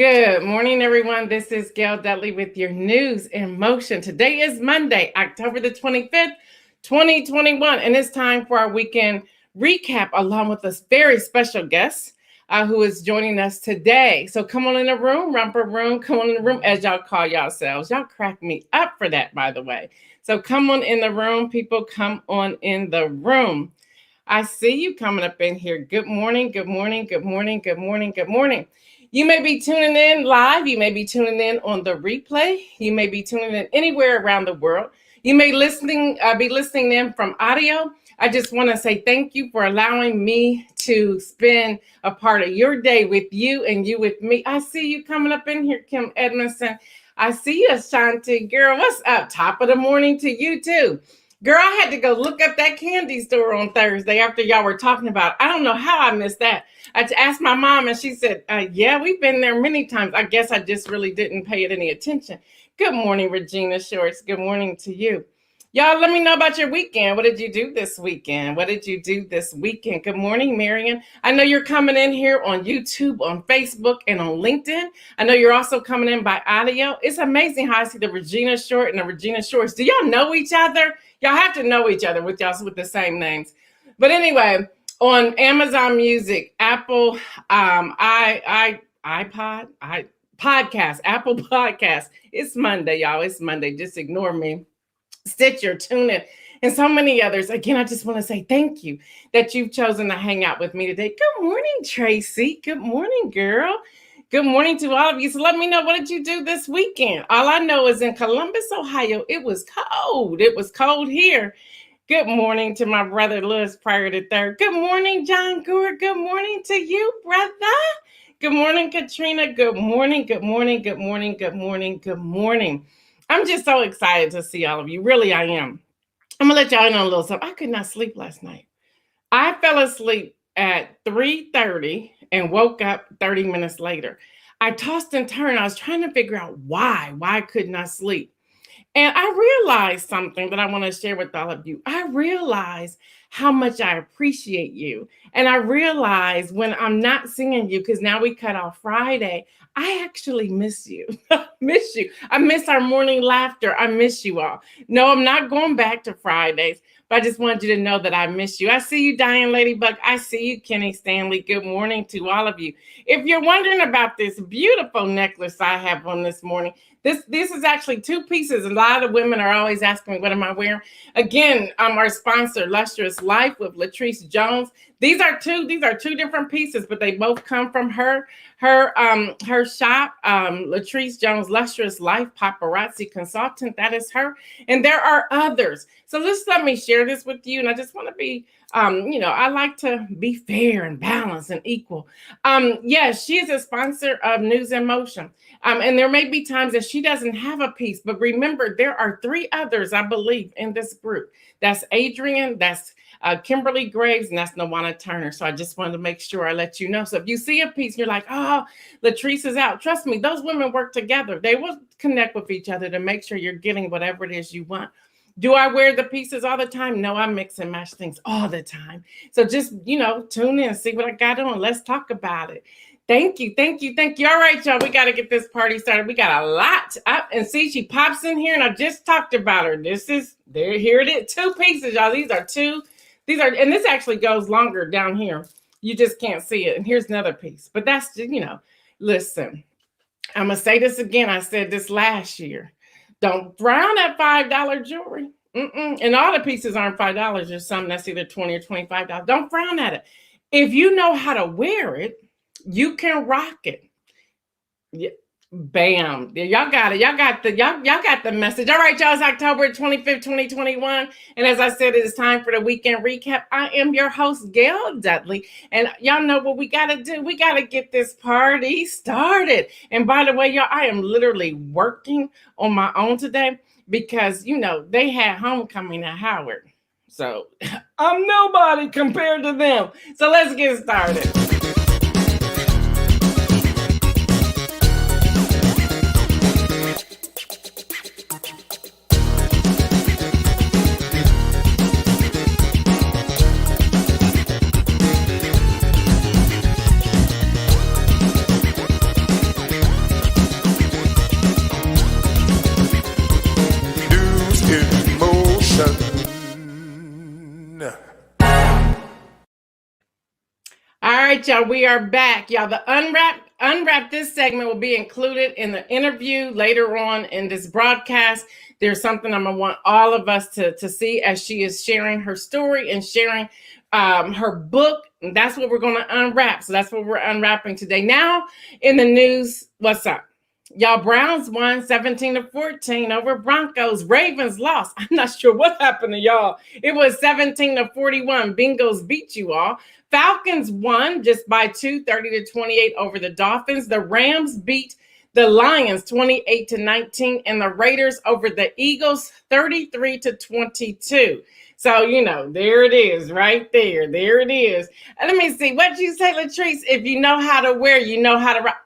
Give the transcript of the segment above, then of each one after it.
Good morning, everyone. This is Gail Dudley with your news in motion. Today is Monday, October the 25th, 2021, and it's time for our weekend recap along with a very special guest who is joining us today. So come on in the room, romper room, come on in the room, as y'all call yourselves. Y'all crack me up for that, by the way. So come on in the room, people, come on in the room. I see you coming up in here. Good morning, good morning, good morning, good morning, good morning. You may be tuning in live. You may be tuning in on the replay. You may be tuning in anywhere around the world. You may be listening in from audio. I just want to say thank you for allowing me to spend a part of your day with you and you with me. I see you coming up in here, Kim Edmondson. I see you, Ashanti. Girl, what's up? Top of the morning to you, too. Girl, I had to go look up that candy store on Thursday after y'all were talking about it. I don't know how I missed that. I asked my mom and she said, yeah, we've been there many times. I guess I just really didn't pay it any attention. Good morning, Regina Shorts. Good morning to you. Y'all, let me know about your weekend. What did you do this weekend? Good morning, Marion. I know you're coming in here on YouTube, on Facebook, and on LinkedIn. I know you're also coming in by audio. It's amazing how I see the Regina Short and the Regina Shorts. Do y'all know each other? Y'all have to know each other with y'all with the same names. But anyway, on Amazon Music, Apple, Apple Podcast. It's Monday, y'all. It's Monday. Just ignore me. Stitcher, TuneIn, and so many others. Again, I just want to say thank you that you've chosen to hang out with me today. Good morning, Tracy. Good morning, girl. Good morning to all of you. So let me know, what did you do this weekend? All I know is in Columbus, Ohio, it was cold. It was cold here. Good morning to my brother, Louis Pryor III. Good morning, John Gore. Good morning to you, brother. Good morning, Katrina. Good morning, good morning, good morning, good morning, good morning. I'm just so excited to see all of you. Really, I am. I'm going to let y'all know a little something. I could not sleep last night. I fell asleep at 3:30 and woke up 30 minutes later. I tossed and turned. I was trying to figure out why I could not sleep. And I realized something that I want to share with all of you. I realized how much I appreciate you. And I realized when I'm not seeing you, because now we cut off Friday, I actually miss you. Miss you. I miss our morning laughter. I miss you all. No, I'm not going back to Fridays, but I just wanted you to know that I miss you. I see you, Diane Ladybug. I see you, Kenny Stanley. Good morning to all of you. If you're wondering about this beautiful necklace I have on this morning, this is actually two pieces. A lot of women are always asking me, what am I wearing? Again, I'm our sponsor, Lustrous Life with Latrice Jones. These are two different pieces, but they both come from her shop, Latrice Jones, Lustrous Life Paparazzi Consultant. That is her. And there are others. So just let me share this with you. And I just want to be, I like to be fair and balanced and equal. Yes, she is a sponsor of News in Motion. And there may be times that she doesn't have a piece, but remember, there are three others, I believe, in this group. That's Adrian, that's Kimberly Graves, and that's Nawana Turner. So I just wanted to make sure I let you know. So if you see a piece, you're like, oh, Latrice is out. Trust me, those women work together. They will connect with each other to make sure you're getting whatever it is you want. Do I wear the pieces all the time? No, I mix and match things all the time. So just, tune in, see what I got on. Let's talk about it. Thank you. All right, y'all, we got to get this party started. We got a lot up, and see, she pops in here, and I just talked about her. Here it is, two pieces, y'all. And this actually goes longer down here. You just can't see it. And here's another piece. But that's, listen, I'm going to say this again. I said this last year. Don't frown at $5 jewelry. And all the pieces aren't $5. There's some that's either $20 or $25. Don't frown at it. If you know how to wear it, you can rock it. Yeah. Bam. Y'all got it. Y'all got the message. All right, y'all. It's October 25th, 2021. And as I said, it is time for the weekend recap. I am your host, Gail Dudley. And y'all know what we got to do. We got to get this party started. And by the way, y'all, I am literally working on my own today because, they had homecoming at Howard. So I'm nobody compared to them. So let's get started. right, y'all, we are back. Y'all, the unwrap this segment will be included in the interview later on in this broadcast. There's something I'm gonna want all of us to see as she is sharing her story and sharing her book. And that's what we're gonna unwrap. So that's what we're unwrapping today. Now in the news, what's up? Y'all, Browns won 17-14 over Broncos. Ravens lost. I'm not sure what happened to y'all. It was 17-41. Bengals beat you all. Falcons won just by 2, 30-28 over the Dolphins. The Rams beat the Lions 28-19, and the Raiders over the Eagles 33-22. So, there it is right there. There it is. And let me see. What you say, Latrice? If you know how to wear, you know how to rock.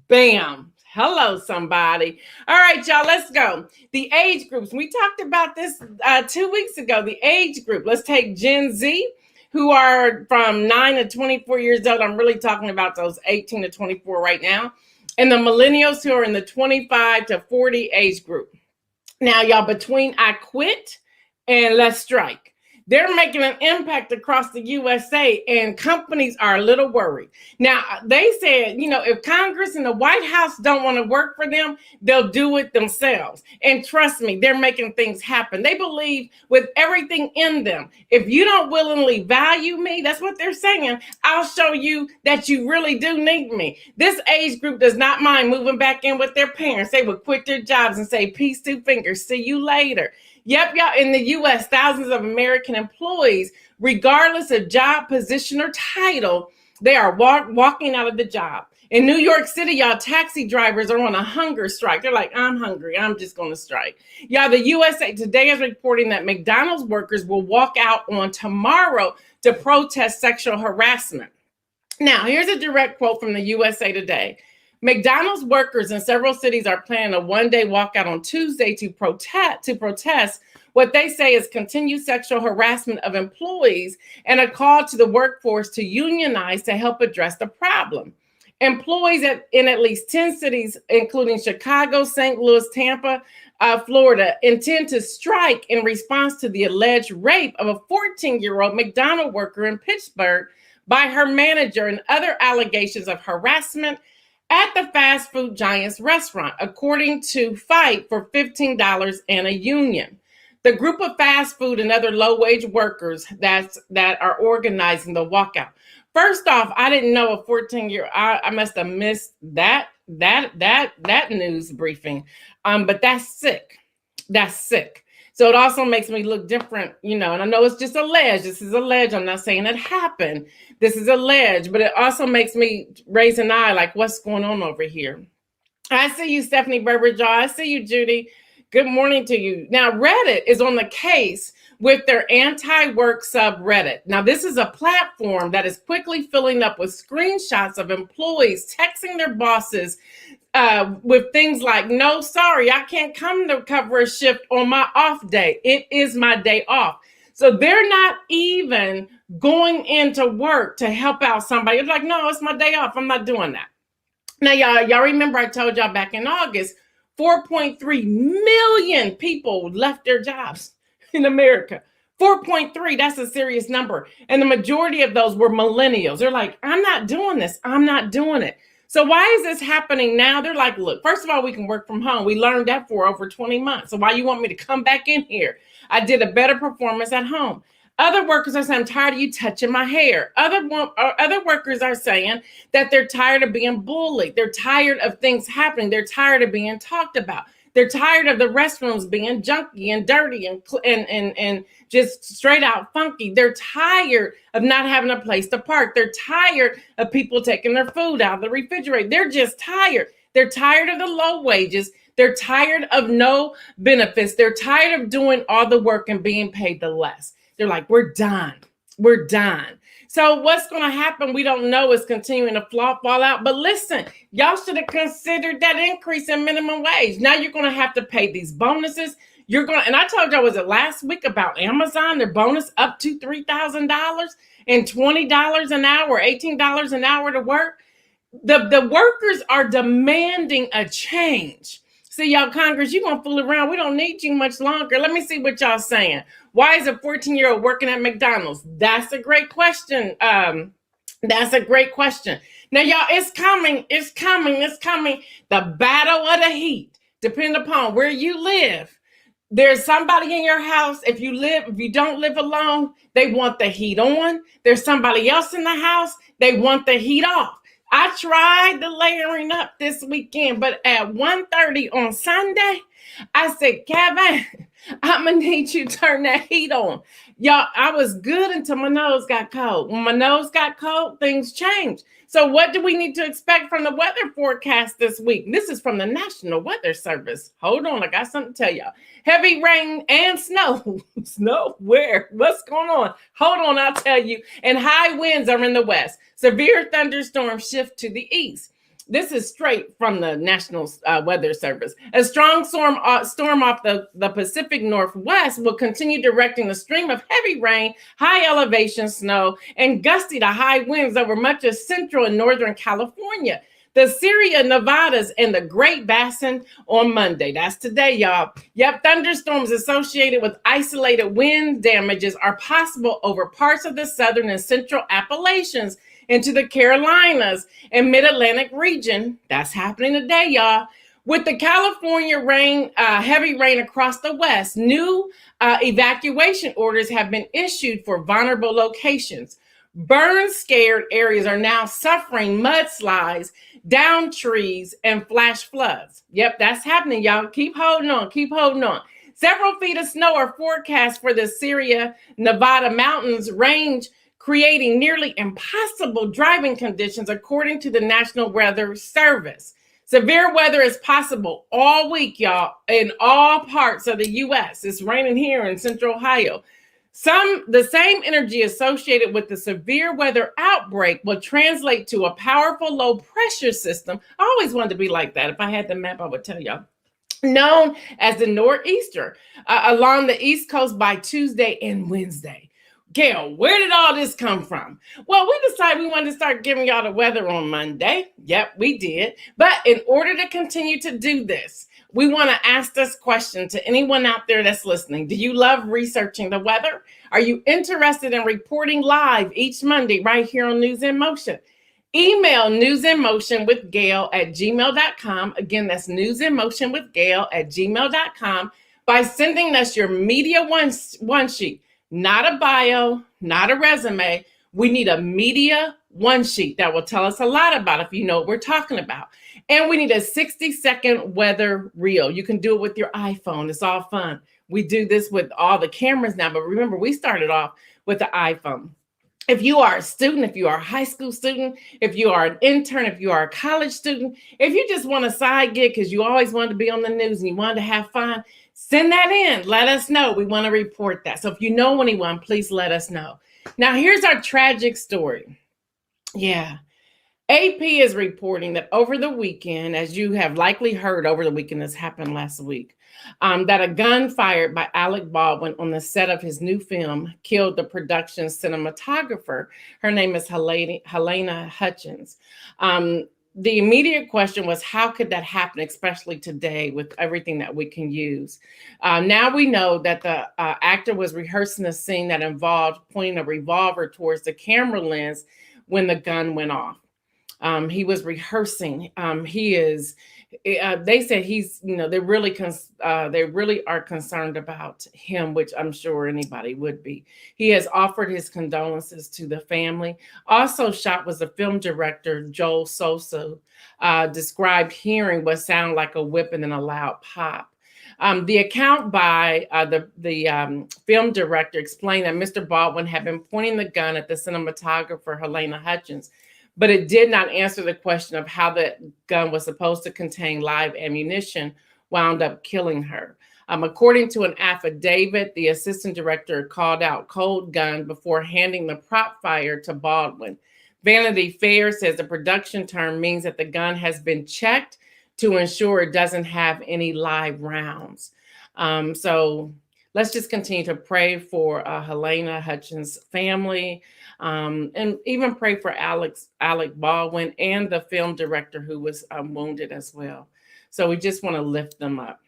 Bam. Hello, somebody. All right, y'all, let's go. The age groups. We talked about this 2 weeks ago. The age group. Let's take Gen Z, who are from 9 to 24 years old. I'm really talking about those 18 to 24 right now. And the millennials, who are in the 25 to 40 age group. Now, y'all, between I Quit and Let's Strike, they're making an impact across the USA, and companies are a little worried. Now, they said, if Congress and the White House don't want to work for them, they'll do it themselves. And trust me, they're making things happen. They believe with everything in them, if you don't willingly value me, that's what they're saying, I'll show you that you really do need me. This age group does not mind moving back in with their parents. They would quit their jobs and say, peace, two fingers, see you later. Yep, y'all, in the U.S., thousands of American employees, regardless of job, position, or title, they are walking out of the job. In New York City, y'all, taxi drivers are on a hunger strike. They're like, I'm hungry. I'm just going to strike. Y'all, the USA Today is reporting that McDonald's workers will walk out on tomorrow to protest sexual harassment. Now, here's a direct quote from the USA Today. McDonald's workers in several cities are planning a one-day walkout on Tuesday to protest what they say is continued sexual harassment of employees and a call to the workforce to unionize to help address the problem. Employees in at least 10 cities, including Chicago, St. Louis, Tampa, Florida, intend to strike in response to the alleged rape of a 14-year-old McDonald's worker in Pittsburgh by her manager and other allegations of harassment at the fast food giant's restaurant, according to Fight for $15 and a union. The group of fast food and other low-wage workers that are organizing the walkout. First off, I didn't know a 14-year-old. I must have missed that news briefing. But that's sick. That's sick. So it also makes me look different, and I know it's just alleged. This is alleged. I'm not saying it happened. This is alleged, but it also makes me raise an eye, like, what's going on over here? I see you, Stephanie Berberjaw. I see you, Judy. Good morning to you. Now, Reddit is on the case with their anti-work subreddit. Now, this is a platform that is quickly filling up with screenshots of employees texting their bosses with things like, no, sorry, I can't come to cover a shift on my off day. It is my day off. So they're not even going into work to help out somebody. It's like, no, it's my day off. I'm not doing that. Now, y'all remember I told y'all back in August, 4.3 million people left their jobs in America. 4.3, that's a serious number. And the majority of those were millennials. They're like, I'm not doing this. I'm not doing it. So why is this happening now? They're like, look, first of all, we can work from home. We learned that for over 20 months. So why you want me to come back in here? I did a better performance at home. Other workers are saying, I'm tired of you touching my hair. Other workers are saying that they're tired of being bullied. They're tired of things happening. They're tired of being talked about. They're tired of the restrooms being junky and dirty and just straight out funky. They're tired of not having a place to park. They're tired of people taking their food out of the refrigerator. They're just tired. They're tired of the low wages. They're tired of no benefits. They're tired of doing all the work and being paid the less. They're like, we're done. We're done. So what's going to happen? We don't know. It's continuing to fall out. But listen, y'all should have considered that increase in minimum wage. Now you're going to have to pay these bonuses. And I told y'all, was it last week about Amazon, their bonus up to $3,000 and $20 an hour, $18 an hour to work. The workers are demanding a change. See, y'all, Congress, you're going to fool around. We don't need you much longer. Let me see what y'all saying. Why is a 14-year-old working at McDonald's? That's a great question, That's a great question. Now, y'all, it's coming. It's coming. It's coming. The battle of the heat, depending upon where you live. There's somebody in your house. If you don't live alone, they want the heat on. There's somebody else in the house. They want the heat off. I tried the layering up this weekend, but at 1:30 on Sunday, I said, Kevin, I'm gonna need you to turn that heat on. Y'all, I was good until my nose got cold. When my nose got cold, things changed. So, what do we need to expect from the weather forecast this week? This is from the National Weather Service. Hold on, I got something to tell y'all. Heavy rain and snow. Snow? Where? What's going on? Hold on, I'll tell you. And high winds are in the west. Severe thunderstorms shift to the east. This is straight from the National Weather Service. A strong storm off the Pacific Northwest will continue directing a stream of heavy rain, high elevation snow, and gusty to high winds over much of central and northern California, the Sierra Nevadas, and the Great Basin on Monday. That's today, y'all. Yep, thunderstorms associated with isolated wind damages are possible over parts of the southern and central Appalachians into the Carolinas and mid-Atlantic region. That's happening today, y'all. With the California heavy rain across the west, new evacuation orders have been issued for vulnerable locations. Burn-scared areas are now suffering mudslides, down trees, and flash floods. Yep, that's happening, y'all. Keep holding on. Keep holding on. Several feet of snow are forecast for the Sierra Nevada mountains range, creating nearly impossible driving conditions, according to the National Weather Service. Severe weather is possible all week, y'all, in all parts of the U.S. It's raining here in Central Ohio. The same energy associated with the severe weather outbreak will translate to a powerful low pressure system. I always wanted to be like that. If I had the map, I would tell y'all. Known as the nor'easter, along the East Coast by Tuesday and Wednesday. Gail, where did all this come from? Well, we decided we wanted to start giving y'all the weather on Monday. Yep, we did. But in order to continue to do this, we want to ask this question to anyone out there that's listening. Do you love researching the weather? Are you interested in reporting live each Monday right here on News in Motion? Email newsinmotionwithgail@gmail.com. Again, that's newsinmotionwithgail@gmail.com by sending us your media one sheet. Not a bio, not a resume. We need a media one sheet that will tell us a lot about if you know what we're talking about. And we need a 60-second weather reel. You can do it with your iPhone. It's all fun. We do this with all the cameras now, but remember, we started off with the iPhone. If you are a student, if you are a high school student, if you are an intern, if you are a college student, if you just want a side gig because you always wanted to be on the news and you wanted to have fun, send that in. Let us know. We want to report that. So if you know anyone, please let us know. Now, here's our tragic story. Yeah. AP is reporting that over the weekend, as you have likely heard over the weekend, this happened last week, that a gun fired by Alec Baldwin on the set of his new film killed the production cinematographer. Her name is Helena Hutchins. The immediate question was, how could that happen, especially today with everything that we can use? Now we know that the actor was rehearsing a scene that involved pointing a revolver towards the camera lens when the gun went off. He was rehearsing. They said he's, they really are concerned about him, which I'm sure anybody would be. He has offered his condolences to the family. Also shot was the film director, Joel Sosa, described hearing what sounded like a whip and then a loud pop. The account by the film director explained that Mr. Baldwin had been pointing the gun at the cinematographer, Helena Hutchins, but it did not answer the question of how the gun was supposed to contain live ammunition wound up killing her. According to an affidavit, the assistant director called out cold gun before handing the prop fire to Baldwin. Vanity Fair says the production term means that the gun has been checked to ensure it doesn't have any live rounds. So let's just continue to pray for Helena Hutchins' family, and even pray for Alec Baldwin and the film director who was wounded as well. So we just want to lift them up.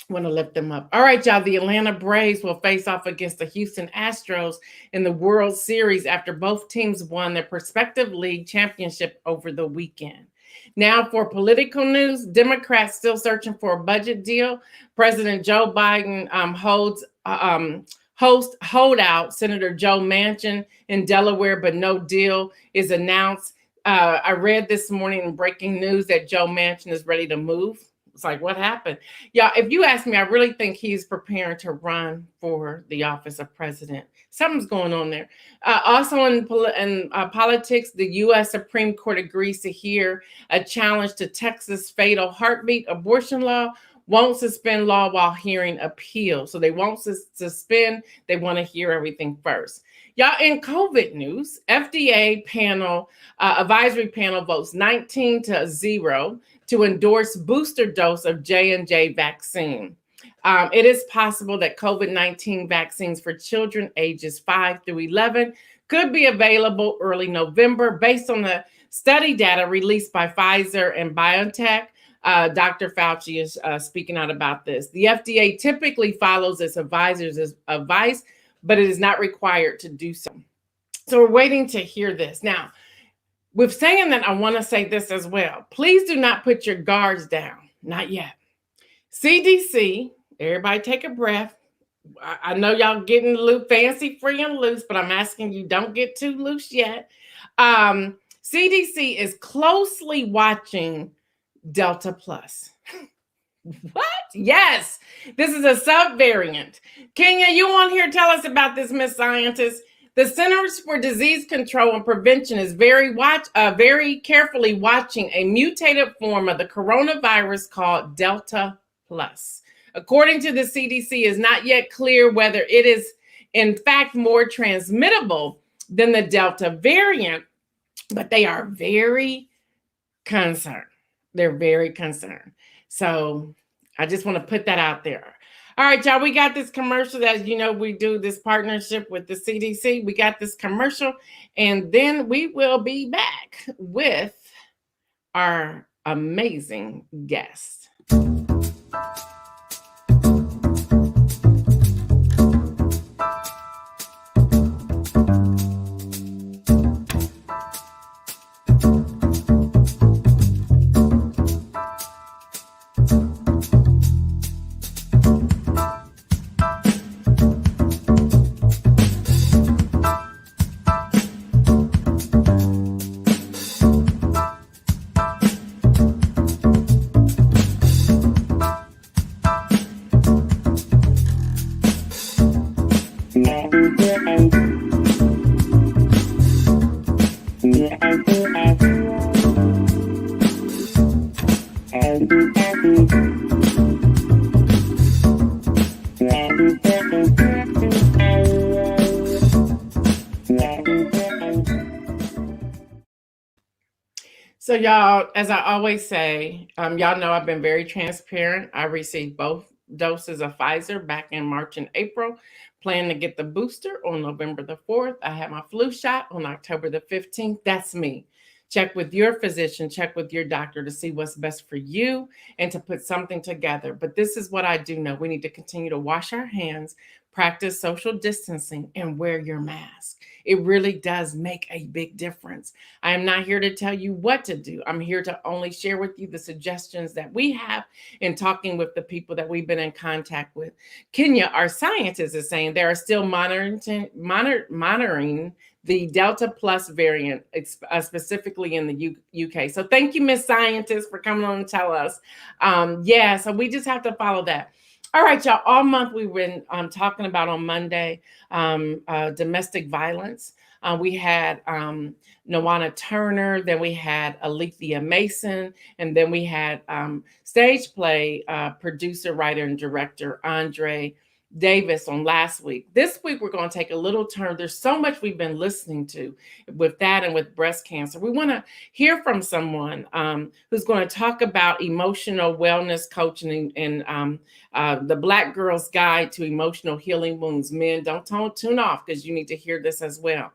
Want to lift them up. All right, y'all. The Atlanta Braves will face off against the Houston Astros in the World Series after both teams won their respective league championship over the weekend. Now, for political news, Democrats still searching for a budget deal. President Joe Biden host holdout Senator Joe Manchin in Delaware, but no deal is announced. I read this morning in breaking news that Joe Manchin is ready to move. It's like, what happened? Yeah, if you ask me, I really think he's preparing to run for the office of president. Something's going on there. Also in politics, the U.S. Supreme Court agrees to hear a challenge to Texas' fatal heartbeat abortion law, won't suspend law while hearing appeal. So they won't suspend. They want to hear everything first. Y'all, in COVID news, FDA panel, advisory panel votes 19-0 to endorse booster dose of J&J vaccine. It is possible that COVID-19 vaccines for children ages 5 through 11 could be available early November based on the study data released by Pfizer and BioNTech. Dr. Fauci is speaking out about this. The FDA typically follows its advisors' advice, but it is not required to do so. So we're waiting to hear this. Now, with saying that, I want to say this as well. Please do not put your guards down. Not yet. CDC, everybody take a breath. I know y'all getting loose, fancy, free, and loose, but I'm asking you, don't get too loose yet. CDC is closely watching Delta Plus. What? Yes, this is a subvariant. Kenya, you on here? Tell us about this, Miss Scientist. The Centers for Disease Control and Prevention is very carefully watching a mutated form of the coronavirus called Delta Plus. According to the CDC, it is not yet clear whether it is in fact more transmittable than the Delta variant, but they are very concerned. They're very concerned. So I just want to put that out there. All right, y'all, we got this commercial. As you know, we do this partnership with the CDC. We got this commercial, and then we will be back with our amazing guest. So y'all, as I always say, y'all know I've been very transparent. I received both doses of Pfizer back in March and April. Plan to get the booster on November the 4th. I had my flu shot on October the 15th. That's me. Check with your physician, check with your doctor to see what's best for you and to put something together. But this is what I do know. We need to continue to wash our hands, practice social distancing, and wear your mask. It really does make a big difference. I am not here to tell you what to do. I'm here to only share with you the suggestions that we have in talking with the people that we've been in contact with. Kenya, our scientist, is saying they are still monitoring the Delta Plus variant, specifically in the UK. So thank you, Miss Scientist, for coming on and tell us. So we just have to follow that. All right, y'all, all month we've been talking about on Monday, domestic violence. We had Nawana Turner, then we had Alethea Mason, and then we had stage play producer, writer, and director Andre Davis on last week. This week, we're going to take a little turn. There's so much we've been listening to with that and with breast cancer. We want to hear from someone who's going to talk about emotional wellness coaching and the Black Girl's Guide to Emotional Healing Wounds. Men, don't tune off because you need to hear this as well.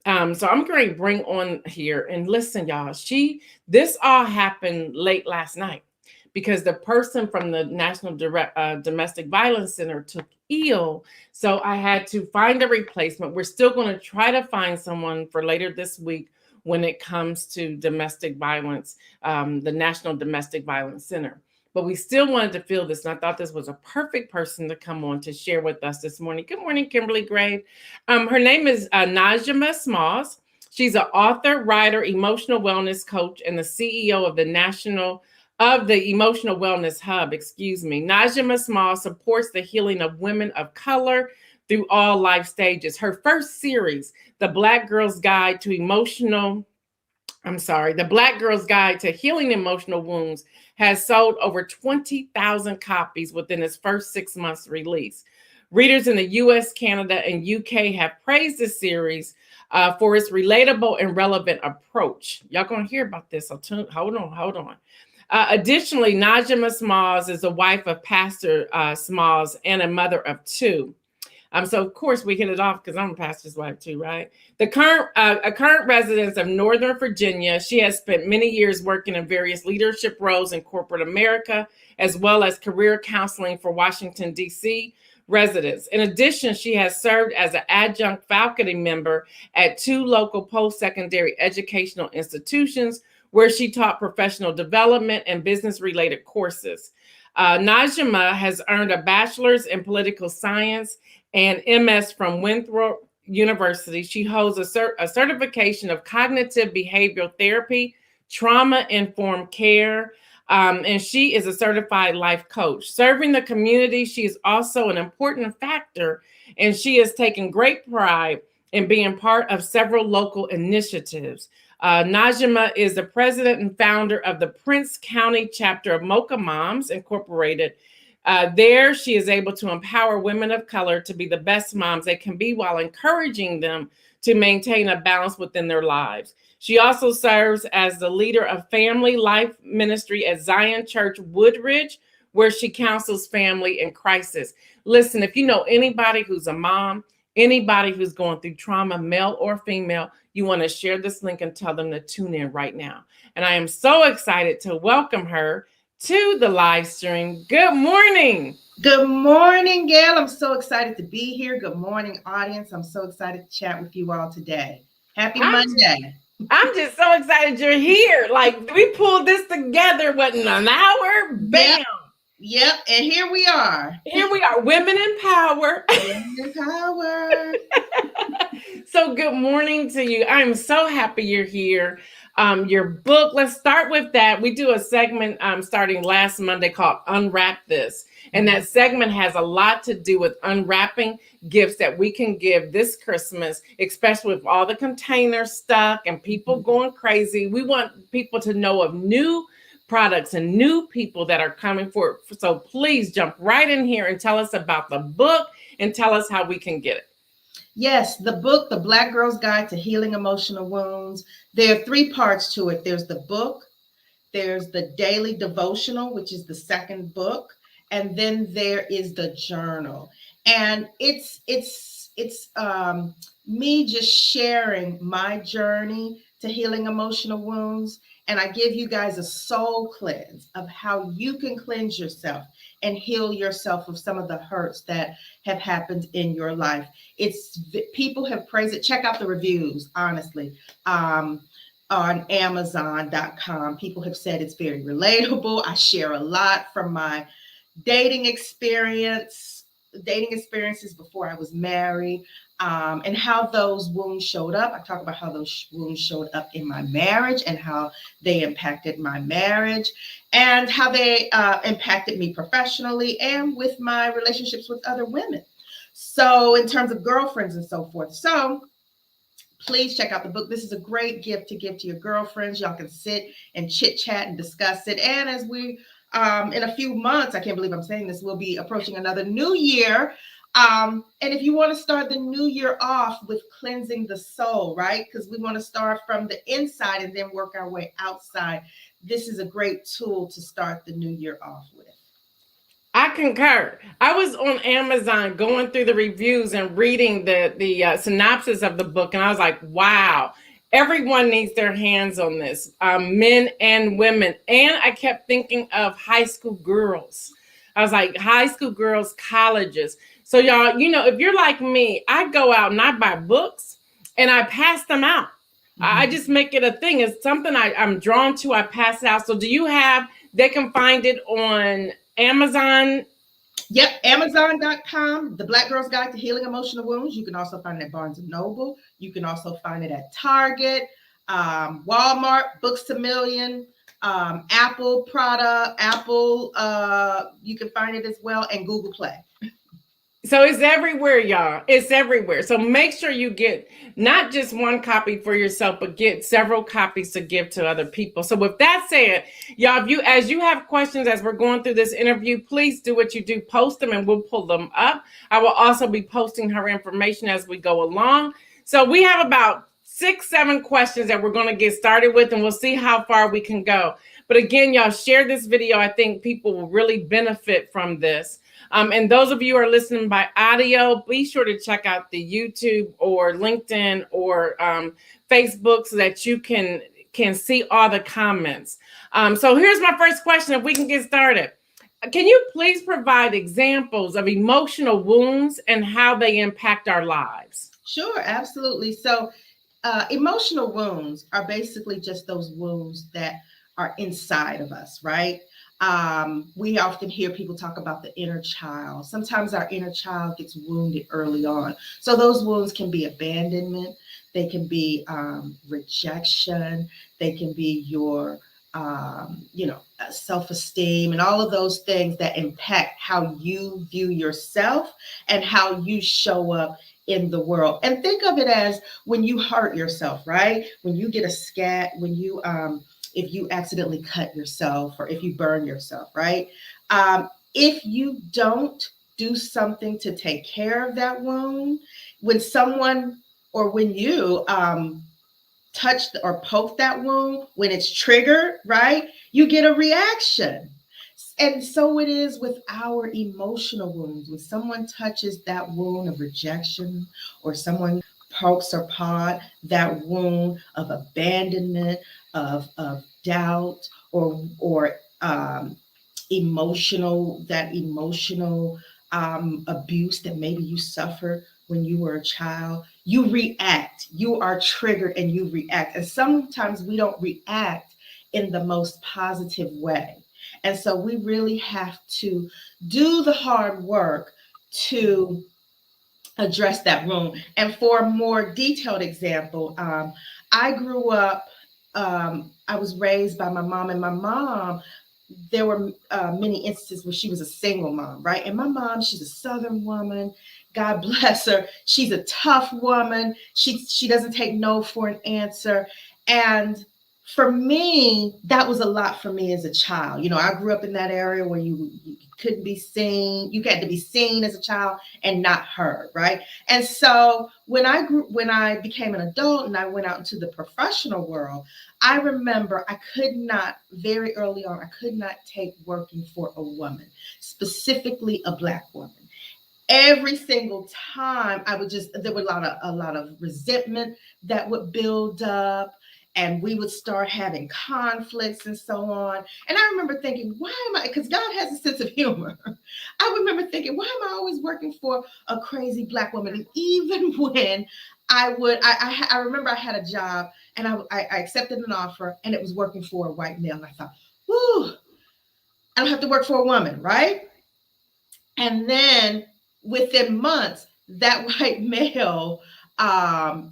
So I'm going to bring on here and listen, y'all. This all happened late last night. because the person from the National Domestic Violence Center took ill. So I had to find a replacement. We're still going to try to find someone for later this week when it comes to domestic violence, the National Domestic Violence Center. But we still wanted to fill this, and I thought this was a perfect person to come on to share with us this morning. Good morning, Kimberly Grave. Her name is Najma Smalls. She's an author, writer, emotional wellness coach, and the CEO of the Emotional Wellness Hub. Najma Smalls supports the healing of women of color through all life stages. Her first series, The Black Girl's Guide to Healing Emotional Wounds, has sold over 20,000 copies within its first 6 months release. Readers in the US, Canada, and UK have praised the series for its relatable and relevant approach. Y'all gonna hear about this, so hold on. Additionally, Najma Smalls is the wife of Pastor Smalls and a mother of two. So of course we hit it off because I'm a pastor's wife too, right? A current resident of Northern Virginia, she has spent many years working in various leadership roles in corporate America, as well as career counseling for Washington, D.C. residents. In addition, she has served as an adjunct faculty member at 2 local post-secondary educational institutions where she taught professional development and business-related courses. Najma has earned a bachelor's in political science and MS from Winthrop University. She holds a certification of cognitive behavioral therapy, trauma-informed care, and she is a certified life coach. Serving the community, she is also an important factor, and she has taken great pride in being part of several local initiatives. Najma is the president and founder of the Prince County chapter of Mocha Moms Incorporated. There, she is able to empower women of color to be the best moms they can be while encouraging them to maintain a balance within their lives. She also serves as the leader of Family Life Ministry at Zion Church Woodridge, where she counsels family in crisis. Listen, if you know anybody who's a mom, anybody who's going through trauma, male or female, you want to share this link and tell them to tune in right now. And I am so excited to welcome her to the live stream. Good morning. Good morning, Gail. I'm so excited to be here. Good morning, audience. I'm so excited to chat with you all today. Happy Monday. I'm just so excited you're here. Like, we pulled this together, what, in an hour? Bam. Yep. And here we are. Women in power. Women in power. So good morning to you. I'm so happy you're here. Your book, let's start with that. We do a segment starting last Monday called Unwrap This. And that segment has a lot to do with unwrapping gifts that we can give this Christmas, especially with all the containers stuck and people going crazy. We want people to know of new products and new people that are coming forward. So please jump right in here and tell us about the book and tell us how we can get it. Yes, the book, The Black Girl's Guide to Healing Emotional Wounds. There are 3 parts to it. There's the book, there's the daily devotional, which is the second book, and then there is the journal. And it's me just sharing my journey to healing emotional wounds. And I give you guys a soul cleanse of how you can cleanse yourself and heal yourself of some of the hurts that have happened in your life. People have praised it. Check out the reviews, honestly. On Amazon.com, people have said it's very relatable. I share a lot from my dating experiences before I was married, and how those wounds showed up. I talk about how those wounds showed up in my marriage and how they impacted my marriage and how they impacted me professionally and with my relationships with other women. So in terms of girlfriends and so forth. So please check out the book. This is a great gift to give to your girlfriends. Y'all can sit and chit chat and discuss it. And as we, in a few months, I can't believe I'm saying this, we'll be approaching another new year. And if you want to start the new year off with cleansing the soul, right? Because we want to start from the inside and then work our way outside. This is a great tool to start the new year off with. I concur. I was on Amazon going through the reviews and reading the synopsis of the book, and I was like, wow. Everyone needs their hands on this, men and women. And I kept thinking of high school girls. I was like, high school girls, colleges. So, y'all, if you're like me, I go out and I buy books and I pass them out. I just make it a thing. It's something I'm drawn to. I pass it out. So, they can find it on Amazon? Yep, Amazon.com, The Black Girl's Guide to Healing Emotional Wounds. You can also find it at Barnes & Noble. You can also find it at Target, Walmart, Books A Million, Apple, you can find it as well, and Google Play. So it's everywhere, y'all. It's everywhere. So make sure you get not just one copy for yourself, but get several copies to give to other people. So with that said, y'all, as you have questions as we're going through this interview, please do what you do. Post them and we'll pull them up. I will also be posting her information as we go along. So we have about 6-7 questions that we're going to get started with, and we'll see how far we can go. But again, y'all, share this video. I think people will really benefit from this. And those of you who are listening by audio, be sure to check out the YouTube or LinkedIn or Facebook so that you can see all the comments. So here's my first question, if we can get started. Can you please provide examples of emotional wounds and how they impact our lives? Sure, absolutely. So emotional wounds are basically just those wounds that are inside of us, right? We often hear people talk about the inner child. Sometimes our inner child gets wounded early on. So those wounds can be abandonment. They can be rejection. They can be your, self-esteem and all of those things that impact how you view yourself and how you show up in the world. And think of it as when you hurt yourself, right? When you get a scat, when you if you accidentally cut yourself or if you burn yourself, right? If you don't do something to take care of that wound, when someone or when you touch or poke that wound, when it's triggered, right? You get a reaction. And so it is with our emotional wounds. When someone touches that wound of rejection or someone pokes or prod that wound of abandonment, of doubt, or emotional abuse that maybe you suffered when you were a child, you react. You are triggered and you react. And sometimes we don't react in the most positive way. And so we really have to do the hard work to address that wound. And for a more detailed example, I grew up, I was raised by my mom, and my mom, there were many instances where she was a single mom, right? And my mom, she's a Southern woman. God bless her. She's a tough woman. She doesn't take no for an answer. And for me, that was a lot for me as a child. I grew up in that area where you couldn't be seen. You had to be seen as a child and not heard, right? And so when I became an adult and I went out into the professional world, I remember very early on, I could not take working for a woman, specifically a Black woman. Every single time there was a lot of resentment that would build up. And we would start having conflicts and so on. And I remember thinking, because God has a sense of humor. I remember thinking, why am I always working for a crazy Black woman? And even when I remember I had a job and I accepted an offer and it was working for a white male. And I thought, whoo, I don't have to work for a woman, right? And then within months, that white male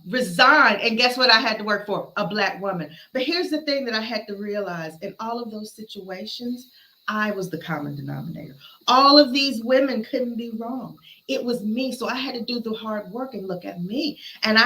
resigned, and guess what I had to work for? A Black woman. But here's the thing that I had to realize: in all of those situations, I was the common denominator. All of these women couldn't be wrong. It was me. So I had to do the hard work and look at me. And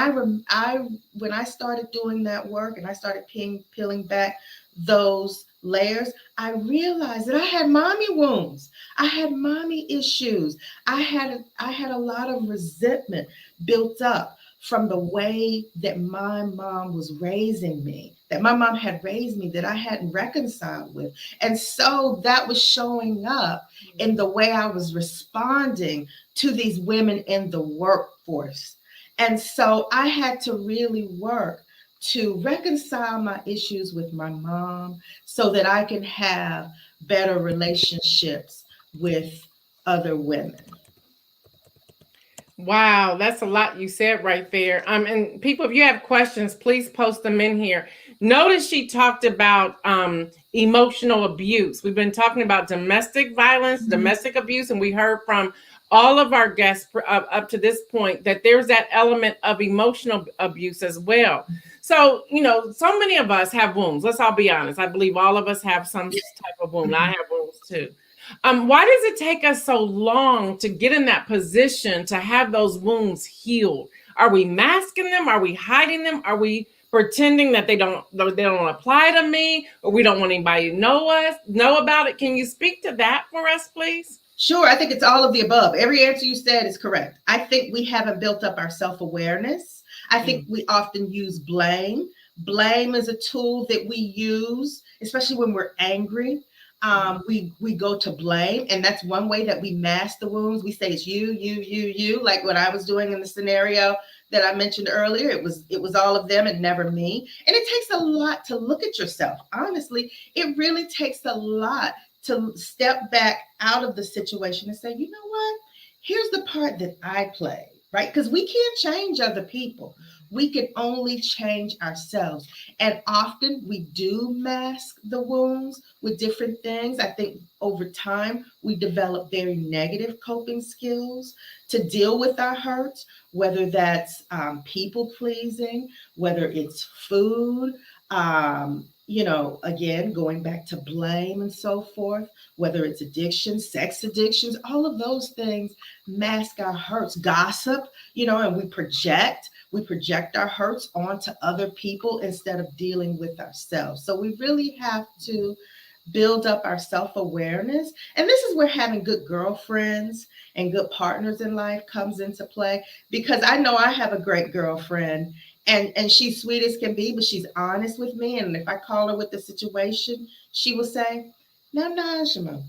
when I started doing that work and I started peeling back those layers, I realized that I had mommy wounds. I had mommy issues. I had a lot of resentment built up from the way that my mom was raising me, that my mom had raised me, that I hadn't reconciled with. And so that was showing up in the way I was responding to these women in the workforce. And so I had to really work to reconcile my issues with my mom so that I can have better relationships with other women. Wow, that's a lot you said right there. And people, if you have questions, please post them in here. Notice she talked about emotional abuse. We've been talking about domestic violence, domestic abuse, and we heard from all of our guests up to this point that there's that element of emotional abuse as well. So, so many of us have wounds. Let's all be honest. I believe all of us have some type of wound. I have wounds too. Why does it take us so long to get in that position to have those wounds healed? Are we masking them? Are we hiding them? Are we pretending that they don't apply to me, or we don't want anybody to know about it? Can you speak to that for us, please? Sure. I think it's all of the above. Every answer you said is correct. I think we haven't built up our self-awareness. I think we often use blame. Blame is a tool that we use, especially when we're angry. We go to blame, and that's one way that we mask the wounds. We say it's you, like what I was doing in the scenario that I mentioned earlier. It was all of them and never me. And it takes a lot to look at yourself. Honestly, it really takes a lot to step back out of the situation and say, you know what? Here's the part that I play, right? Because we can't change other people. We can only change ourselves. And often we do mask the wounds with different things. I think over time, we develop very negative coping skills to deal with our hurts, whether that's people pleasing, whether it's food, again, going back to blame and so forth, whether it's addiction, sex addictions, all of those things mask our hurts. Gossip, and we project our hurts onto other people instead of dealing with ourselves. So we really have to build up our self-awareness. And this is where having good girlfriends and good partners in life comes into play, because I know I have a great girlfriend, and she's sweet as can be, but she's honest with me. And if I call her with the situation, she will say, now, Najma,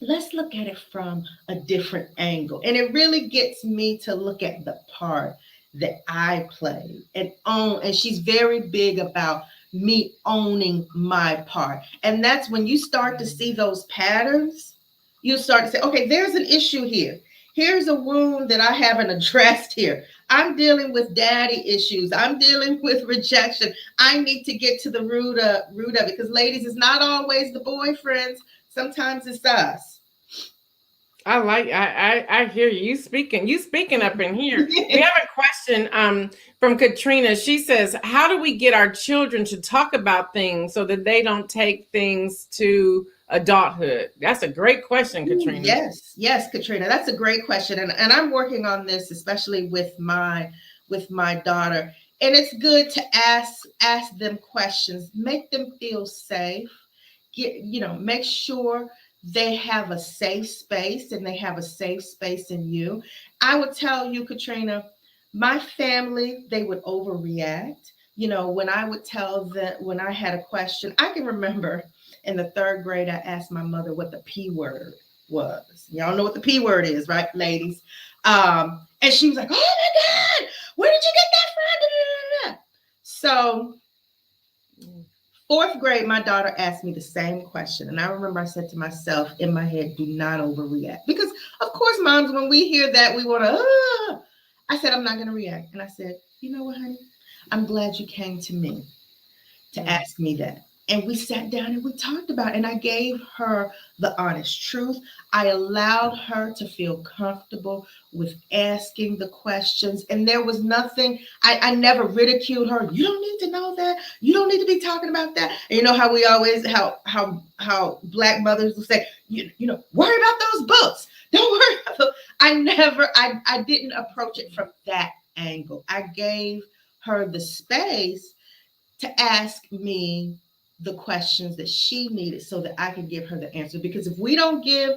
let's look at it from a different angle. And it really gets me to look at the part that I play and own. And she's very big about me owning my part. And that's when you start to see those patterns, you start to say, okay, there's an issue here. Here's a wound that I haven't addressed here. I'm dealing with daddy issues. I'm dealing with rejection. I need to get to the root of it, because ladies, it's not always the boyfriends. Sometimes it's us. I hear you speaking up in here. We have a question from Katrina. She says, how do we get our children to talk about things so that they don't take things to adulthood? That's a great question, Katrina. Yes, Katrina, that's a great question. And I'm working on this, especially with my daughter. And it's good to ask them questions, make them feel safe, make sure they have a safe space, and they have a safe space in you. I would tell you, Katrina, my family, they would overreact. When I would tell them, when I had a question, I can remember in the 3rd grade, I asked my mother what the P word was. Y'all know what the P word is, right, ladies? And she was like, oh my God, where did you get that from? So 4th grade, my daughter asked me the same question. And I remember I said to myself in my head, do not overreact. Because, of course, moms, when we hear that, we want to, I said, I'm not going to react. And I said, you know what, honey? I'm glad you came to me to ask me that. And we sat down and we talked about it. And I gave her the honest truth. I allowed her to feel comfortable with asking the questions. And there was nothing, I never ridiculed her. You don't need to know that. You don't need to be talking about that. And you know how we always, how Black mothers will say, worry about those books. Don't worry about those. I didn't approach it from that angle. I gave her the space to ask me the questions that she needed so that I could give her the answer. Because if we don't give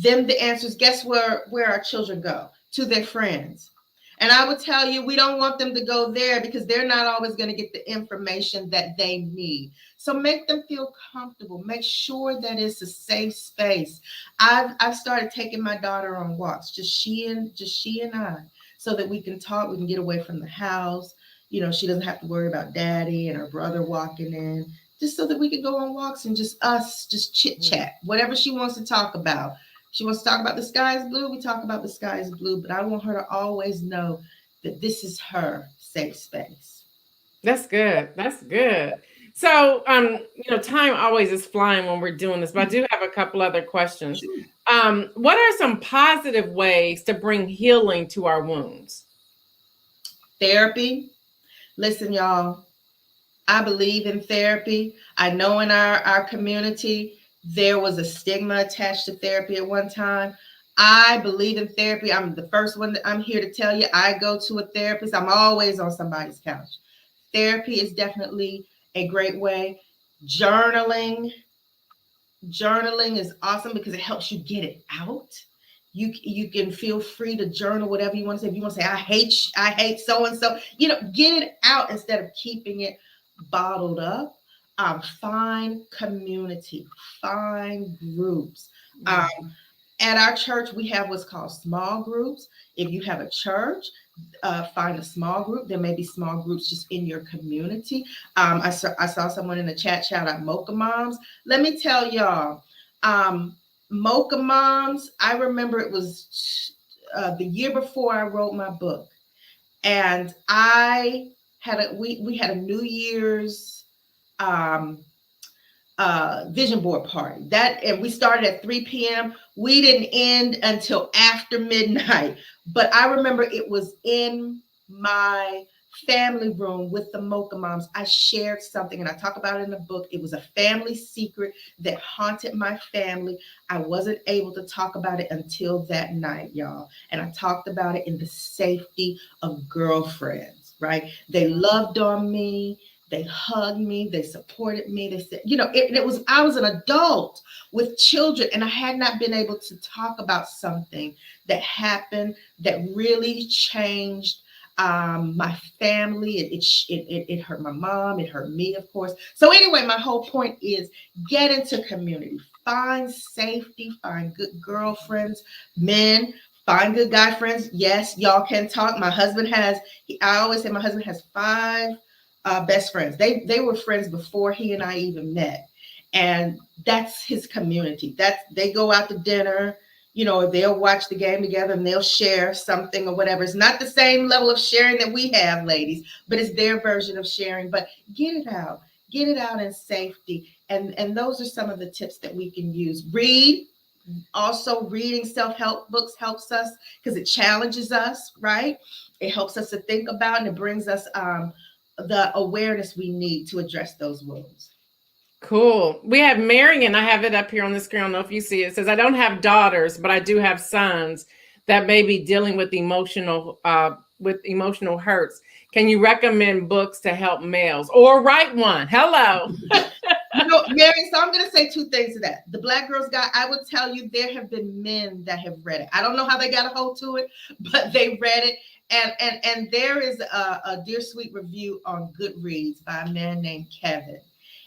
them the answers, guess where our children go? To their friends. And I would tell you, we don't want them to go there because they're not always going to get the information that they need. So make them feel comfortable. Make sure that it's a safe space. I've started taking my daughter on walks, just she and I, so that we can talk, we can get away from the house, she doesn't have to worry about daddy and her brother walking in, just so that we can go on walks and just us, just chit chat, whatever she wants to talk about. She wants to talk about the sky is blue, we talk about the sky is blue, but I want her to always know that this is her safe space. That's good. That's good. So, time always is flying when we're doing this, but I do have a couple other questions. Sure. What are some positive ways to bring healing to our wounds? Therapy. Listen, y'all, I believe in therapy. I know in our community, there was a stigma attached to therapy at one time. I believe in therapy. I'm the first one that I'm here to tell you I go to a therapist. I'm always on somebody's couch. Therapy is definitely a great way. Journaling. Journaling is awesome because it helps you get it out. You can feel free to journal whatever you want to say. If you want to say I hate so and so, get it out instead of keeping it bottled up. Find community, find groups. At our church, we have what's called small groups. If you have a church, find a small group. There may be small groups just in your community. I saw someone in the chat shout out Mocha Moms. Let me tell y'all, Mocha Moms, I remember it was the year before I wrote my book. And we had a New Year's vision board party. And we started at 3 p.m. We didn't end until after midnight. But I remember it was in my family room with the Mocha Moms. I shared something, and I talk about it in the book. It was a family secret that haunted my family. I wasn't able to talk about it until that night, y'all. And I talked about it in the safety of girlfriends, right? They loved on me. They hugged me. They supported me. They said, I was an adult with children, and I had not been able to talk about something that happened that really changed my family. It hurt my mom. It hurt me, of course. So anyway, my whole point is get into community, find safety, find good girlfriends, men, find good guy friends. Yes, y'all can talk. I always say my husband has 5 best friends. They were friends before he and I even met. And that's his community. They go out to dinner, they'll watch the game together and they'll share something or whatever. It's not the same level of sharing that we have, ladies, but it's their version of sharing. But get it out in safety. And those are some of the tips that we can use. Read. Also, reading self-help books helps us because it challenges us, right? It helps us to think about, and it brings us the awareness we need to address those wounds. Cool. We have Marion. I have it up here on the screen. I don't know if you see it. It says, I don't have daughters, but I do have sons that may be dealing with emotional hurts. Can you recommend books to help males or write one? Hello. Marion, so I'm going to say 2 things to that. The Black Girls Guide, I would tell you there have been men that have read it. I don't know how they got a hold to it, but they read it. And there is a Dear Sweet review on Goodreads by a man named Kevin.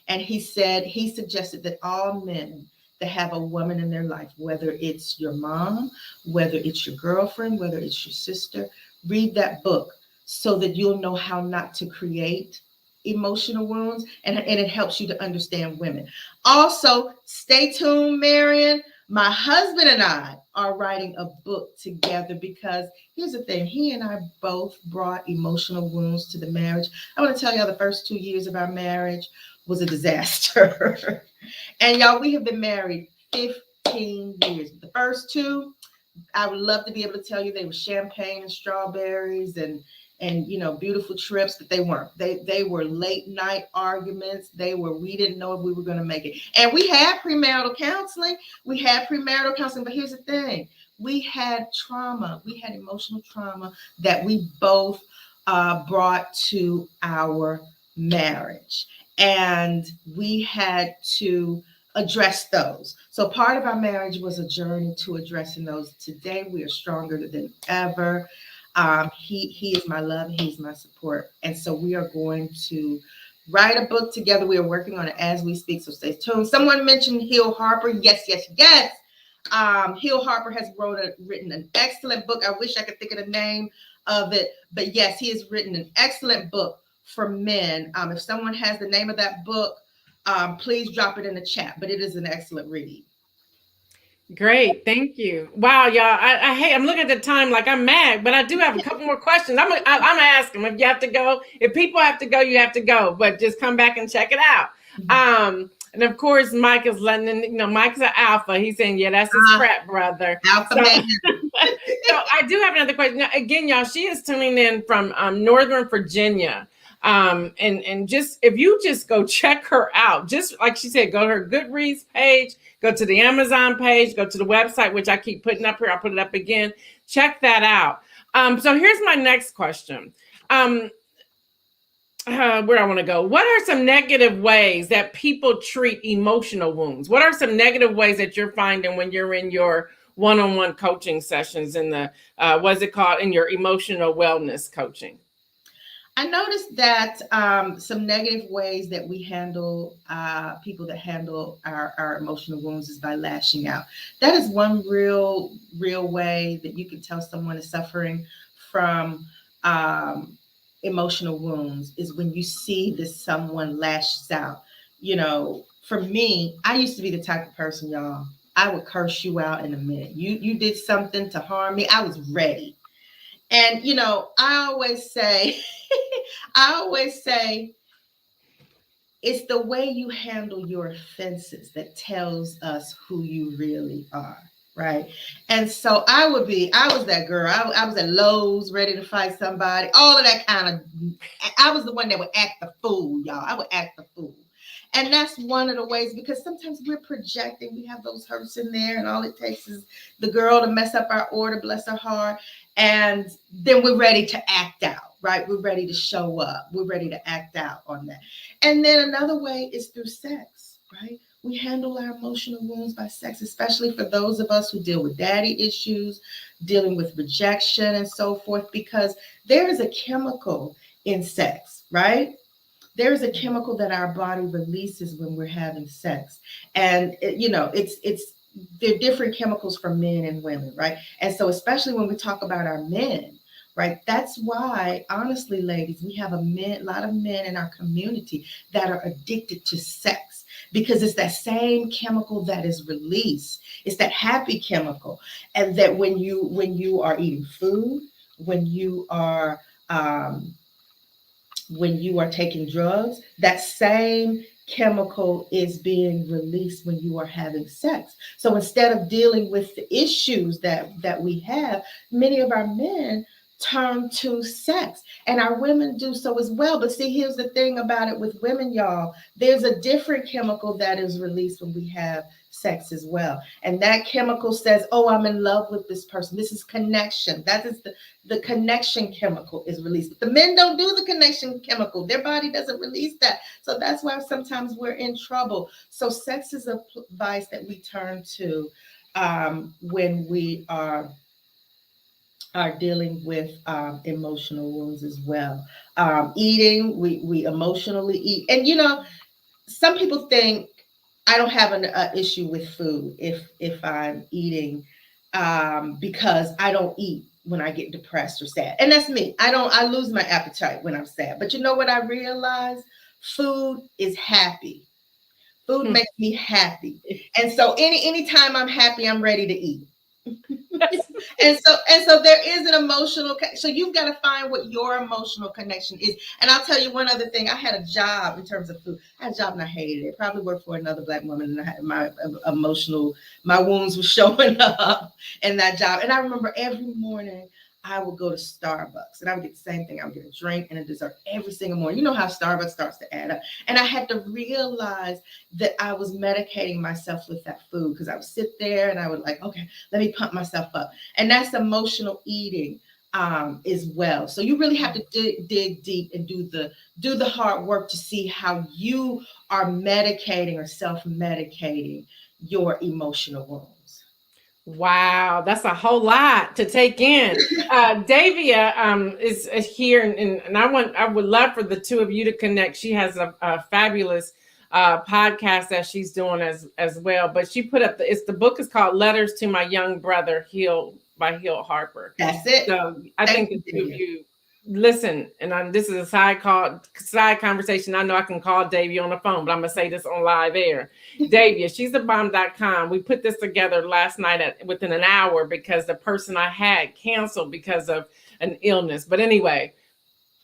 And he suggested that all men that have a woman in their life, whether it's your mom, whether it's your girlfriend, whether it's your sister, read that book so that you'll know how not to create emotional wounds, and it helps you to understand women. Also, stay tuned, Marion. My husband and I are writing a book together because here's the thing. He and I both brought emotional wounds to the marriage. I want to tell y'all the first 2 years of our marriage was a disaster. And y'all, we have been married 15 years. The first 2, I would love to be able to tell you they were champagne and strawberries and beautiful trips, but they weren't. They were late night arguments. We didn't know if we were going to make it. And we had premarital counseling. But here's the thing. We had trauma. We had emotional trauma that we both brought to our marriage. And we had to address those. So part of our marriage was a journey to addressing those. Today, we are stronger than ever. He is my love. He's my support. And so we are going to write a book together. We are working on it as we speak. So stay tuned. Someone mentioned Hill Harper. Yes. Hill Harper has written an excellent book. I wish I could think of the name. of it. But yes, he has written an excellent book for men. If someone has the name of that book, please drop it in the chat. But it is an excellent read. Great, thank you. Wow, y'all. I hate. I'm looking at the time like I'm mad, but I do have a couple more questions. I'm gonna ask them. If you have to go, if people have to go, you have to go. But just come back and check it out. And of course, Mike is letting Mike's an alpha. He's saying, yeah, that's his frat brother. Alpha man. So I do have another question. Now, again, y'all, she is tuning in from Northern Virginia. And just if you just go check her out, just like she said, go to her Goodreads page, go to the Amazon page, go to the website, which I keep putting up here. I'll put it up again. Check that out. So here's my next question. Where I want to go. What are some negative ways that people treat emotional wounds? What are some negative ways that you're finding when you're in your one-on-one coaching sessions in the, what's it called, in your emotional wellness coaching? I noticed that some negative ways that we handle people that handle our emotional wounds is by lashing out. That is one real way that you can tell someone is suffering from emotional wounds is when you see that someone lashes out. For me, I used to be the type of person, y'all, I would curse you out in a minute. You did something to harm me, I was ready. And, I always say, it's the way you handle your offenses that tells us who you really are, right? And so I was that girl. I was at Lowe's ready to fight somebody, all of that kind of, I was the one that would act the fool, y'all. I would act the fool. And that's one of the ways, because sometimes we're projecting, we have those hurts in there, and all it takes is the girl to mess up our order, bless her heart. And then we're ready to act out, right? We're ready to show up. We're ready to act out on that. And then another way is through sex, right? We handle our emotional wounds by sex, especially for those of us who deal with daddy issues, dealing with rejection and so forth, because there is a chemical in sex, right? There is a chemical that our body releases when we're having sex. And, they're different chemicals for men and women, right? And so especially when we talk about our men, right? That's why, honestly, ladies, we have a lot of men in our community that are addicted to sex, because it's that same chemical that is released. It's that happy chemical. And that when you are eating food, when you are taking drugs, that same chemical is being released when you are having sex. So instead of dealing with the issues that we have, many of our men turn to sex, and our women do so as well. But see, here's the thing about it with women, y'all. There's a different chemical that is released when we have sex as well. And that chemical says, oh, I'm in love with this person. This is connection. That is the connection chemical is released. But the men don't do the connection chemical. Their body doesn't release that. So that's why sometimes we're in trouble. So sex is a vice that we turn to when we are dealing with emotional wounds as well. Eating, we emotionally eat. And, some people think I don't have an issue with food if I'm eating because I don't eat when I get depressed or sad. And that's me. I lose my appetite when I'm sad. But you know what I realize? Food is happy. Food makes me happy. And so anytime I'm happy, I'm ready to eat. and so there is an emotional, so you've got to find what your emotional connection is. And I'll tell you one other thing. I had a job in terms of food. I had a job and I hated it. Probably worked for another Black woman, and I had my wounds were showing up in that job. And I remember every morning I would go to Starbucks and I would get the same thing. I would get a drink and a dessert every single morning. You know how Starbucks starts to add up. And I had to realize that I was medicating myself with that food, because I would sit there and I would okay, let me pump myself up. And that's emotional eating as well. So you really have to dig deep and do the hard work to see how you are medicating or self-medicating your emotional wounds. Wow, that's a whole lot to take in. Davia is here, and I would love for the two of you to connect. She has a fabulous podcast that she's doing as well. But she put up the book is called Letters to My Young Brother, Heal by Hill Harper. That's it. So I think the two of you listen, and this is a side conversation. I know I can call Davia on the phone, but I'm gonna say this on live air. Davia, she's a bomb.com. We put this together last night within an hour because the person I had canceled because of an illness. But anyway,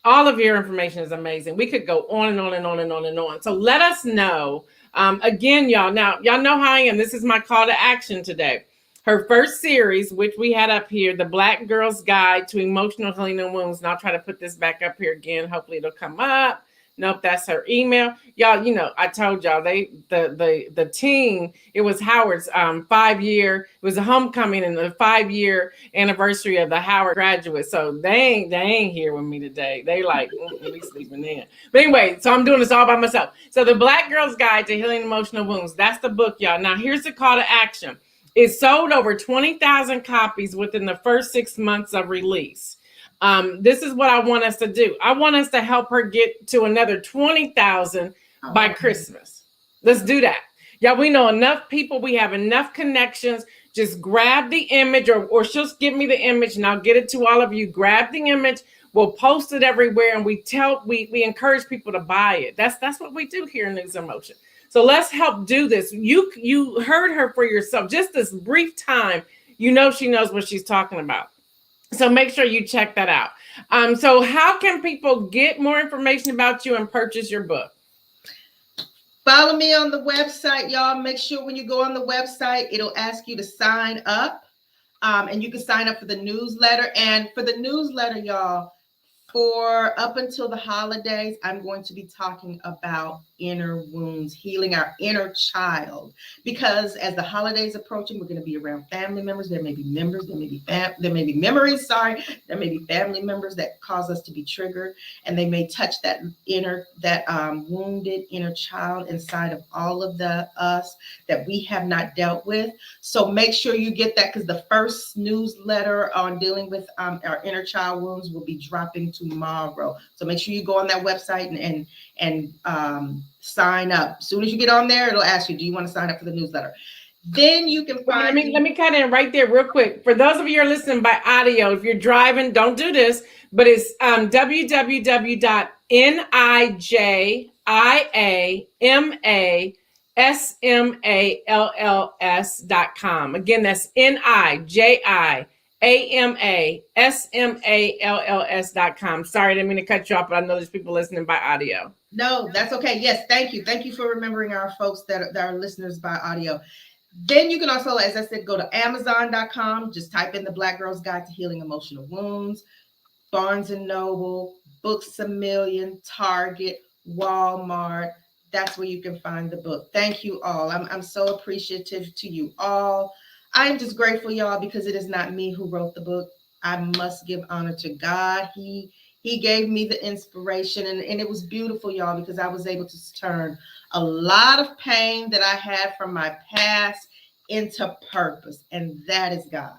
all of your information is amazing. We could go on and on and on and on and on. So let us know. Again, y'all know how I am. This is my call to action today. Her first series, which we had up here, The Black Girl's Guide to Emotional Healing and Wounds. And I'll try to put this back up here again. Hopefully it'll come up. Nope, that's her email. Y'all, I told y'all the team, it was Howard's 5-year, it was a homecoming and the 5-year anniversary of the Howard graduate. So they ain't here with me today. They like, we sleeping in. But anyway, so I'm doing this all by myself. So The Black Girl's Guide to Healing Emotional Wounds. That's the book, y'all. Now here's the call to action. It sold over 20,000 copies within the first 6 months of release. This is what I want us to do. I want us to help her get to another 20,000 by Christmas. Let's do that. Yeah, we know enough people. We have enough connections. Just grab the image or she'll give me the image and I'll get it to all of you. Grab the image. We'll post it everywhere and we encourage people to buy it. That's what we do here in News and Motion. So let's help do this. You heard her for yourself. Just this brief time, she knows what she's talking about. So make sure you check that out. So how can people get more information about you and purchase your book? Follow me on the website, y'all. Make sure when you go on the website, it'll ask you to sign up. And you can sign up for the newsletter. And for the newsletter, y'all, for up until the holidays, I'm going to be talking about inner wounds, healing our inner child. Because as the holidays approaching, we're going to be around family members. There may be members, there may be memories. There may be family members that cause us to be triggered, and they may touch that wounded inner child inside of all of us that we have not dealt with. So make sure you get that, because the first newsletter on dealing with our inner child wounds will be dropping tomorrow. So make sure you go on that website and sign up. As soon as you get on there, it'll ask you, do you want to sign up for the newsletter? Then you can find. Let me cut in right there real quick. For those of you who are listening by audio, if you're driving, don't do this, but it's NIJIAMASMALLS.com. Again, that's NIJIAMASMALLS.com. Sorry, I didn't mean to cut you off, but I know there's people listening by audio. No, that's okay. Yes, thank you. Thank you for remembering our folks that are listeners by audio. Then you can also, as I said, go to Amazon.com. Just type in The Black Girl's Guide to Healing Emotional Wounds. Barnes & Noble, Books A Million, Target, Walmart. That's where you can find the book. Thank you all. I'm so appreciative to you all. I'm just grateful, y'all, because it is not me who wrote the book. I must give honor to God. He gave me the inspiration, and it was beautiful, y'all, because I was able to turn a lot of pain that I had from my past into purpose, and that is God.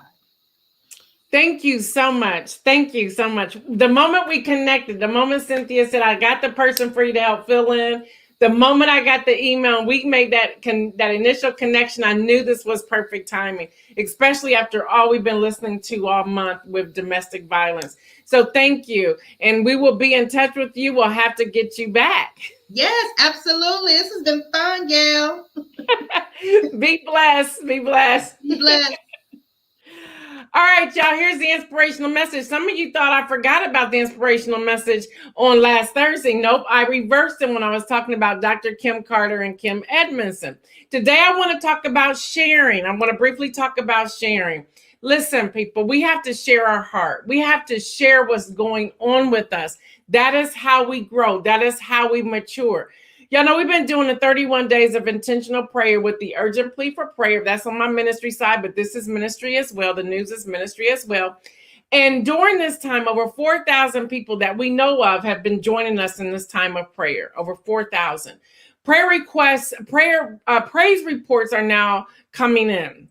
Thank you so much. Thank you so much. The moment we connected, the moment Cynthia said, I got the person for you to help fill in, the moment I got the email and we made that initial connection, I knew this was perfect timing, especially after all we've been listening to all month with domestic violence. So thank you. And we will be in touch with you. We'll have to get you back. Yes, absolutely. This has been fun, Gail. Be blessed. Be blessed. Be blessed. All right, y'all, here's the inspirational message. Some of you thought I forgot about the inspirational message on last Thursday. Nope, I reversed it when I was talking about Dr. Kim Carter and Kim Edmondson. Today, I want to talk about sharing. I want to briefly talk about sharing. Listen, people, we have to share our heart. We have to share what's going on with us. That is how we grow. That is how we mature. Y'all know we've been doing the 31 days of intentional prayer with the urgent plea for prayer. That's on my ministry side, but this is ministry as well. The news is ministry as well. And during this time, over 4,000 people that we know of have been joining us in this time of prayer. Over 4,000. Prayer requests, praise reports are now coming in.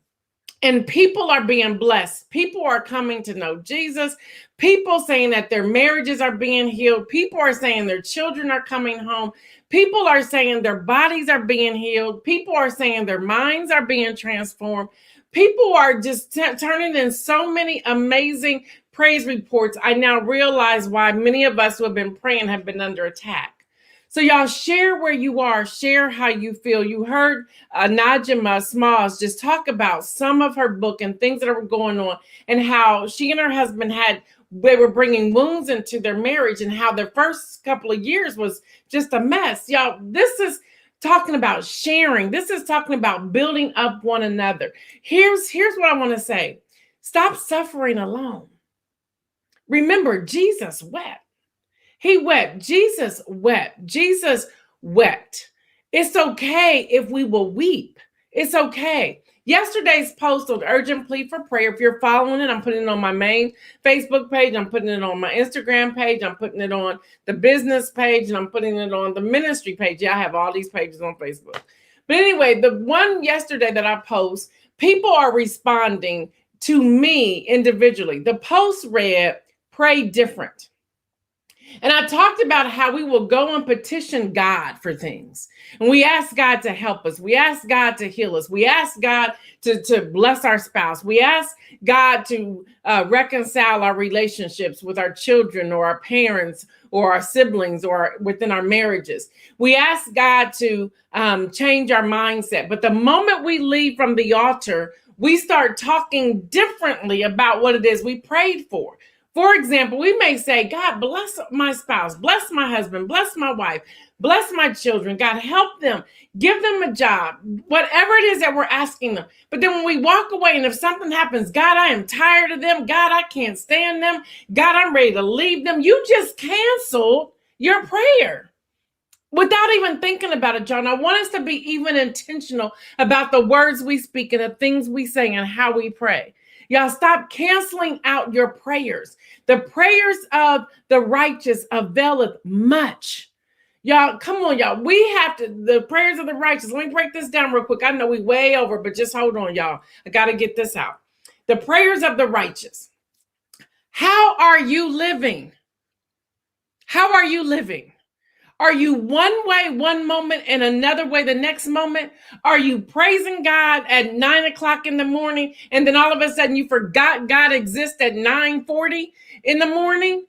And people are being blessed. People are coming to know Jesus. People saying that their marriages are being healed. People are saying their children are coming home. People are saying their bodies are being healed. People are saying their minds are being transformed. People are just turning in so many amazing praise reports. I now realize why many of us who have been praying have been under attack. So y'all share where you are, share how you feel. You heard Najima Smalls just talk about some of her book and things that are going on and how she and her husband they were bringing wounds into their marriage and how their first couple of years was just a mess. Y'all, this is talking about sharing. This is talking about building up one another. Here's what I want to say. Stop suffering alone. Remember, Jesus wept. He wept. Jesus wept. Jesus wept. It's okay if we will weep. It's okay. Yesterday's post on urgent plea for prayer, if you're following it, I'm putting it on my main Facebook page. I'm putting it on my Instagram page. I'm putting it on the business page, and I'm putting it on the ministry page. Yeah, I have all these pages on Facebook. But anyway, the one yesterday that I post, people are responding to me individually. The post read, "Pray different." And I talked about how we will go and petition God for things. And we ask God to help us. We ask God to heal us. We ask God to bless our spouse. We ask God to reconcile our relationships with our children or our parents or our siblings or within our marriages. We ask God to change our mindset. But the moment we leave from the altar, we start talking differently about what it is we prayed for. For example, we may say, God, bless my spouse, bless my husband, bless my wife, bless my children. God, help them, give them a job, whatever it is that we're asking them. But then when we walk away and if something happens, God, I am tired of them. God, I can't stand them. God, I'm ready to leave them. You just canceled your prayer without even thinking about it, John. I want us to be even intentional about the words we speak and the things we say and how we pray. Y'all stop canceling out your prayers. The prayers of the righteous availeth much. Y'all, come on, y'all. We have to, the prayers of the righteous. Let me break this down real quick. I know we way over, but just hold on, y'all. I got to get this out. The prayers of the righteous. How are you living? How are you living? Are you one way one moment and another way the next moment? Are you praising God at 9 o'clock in the morning and then all of a sudden you forgot God exists at 9:40 in the morning?